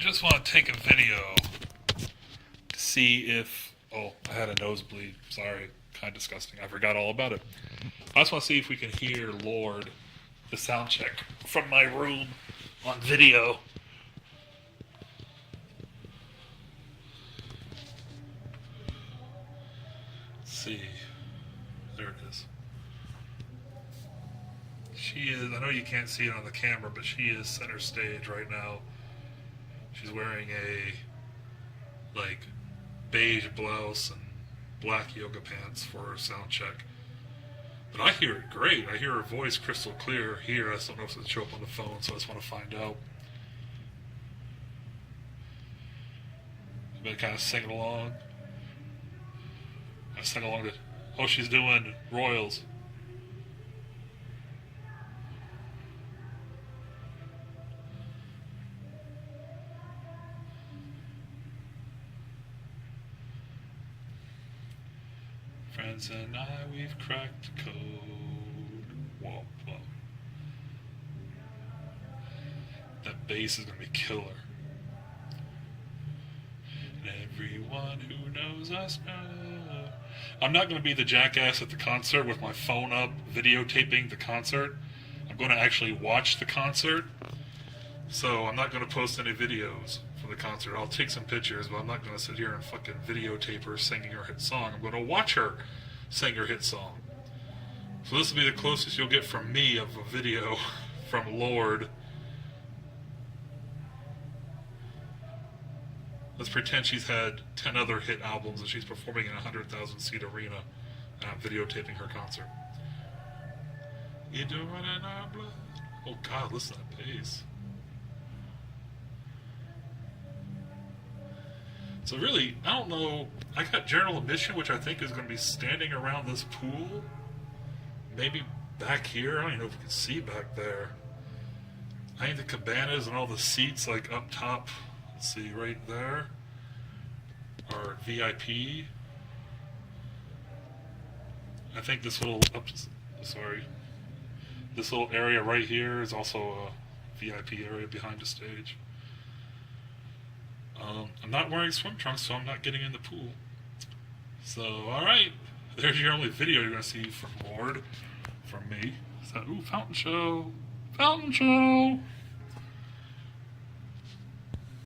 just want to take a video to see if... Oh, I had a nosebleed. Sorry. Kind of disgusting. I forgot all about it. I just want to see if we can hear Lorde, the sound check, from my room on video. Let's see. There it is. She is, I know you can't see it on the camera, but she is center stage right now. She's wearing a, beige blouse and black yoga pants for her sound check. But I hear it great. I hear her voice crystal clear here. I just don't know if it's going to show up on the phone, so I just want to find out. I've been kind of singing along. I sing along to, oh, she's doing Royals. Friends and I, we've cracked the code. Whoa, whoa. That bass is going to be killer. And everyone who knows us know. I'm not going to be the jackass at the concert with my phone up, videotaping the concert. I'm going to actually watch the concert. So I'm not going to post any videos from the concert. I'll take some pictures, but I'm not going to sit here and fucking videotape her singing her hit song. I'm going to watch her sing her hit song. So this will be the closest you'll get from me of a video from Lorde. Let's pretend she's had 10 other hit albums and she's performing in a 100,000 seat arena and I'm videotaping her concert. You're doing it in our blood. Oh God, listen to that bass. So really, I don't know, I got general admission, which I think is going to be standing around this pool. Maybe back here, I don't even know if you can see back there. I think the cabanas and all the seats like up top, let's see, right there, are VIP. I think this little, this little area right here is also a VIP area behind the stage. I'm not wearing swim trunks, so I'm not getting in the pool. So, alright. There's your only video you're going to see from Lorde, from me. So, ooh, fountain show. Fountain show!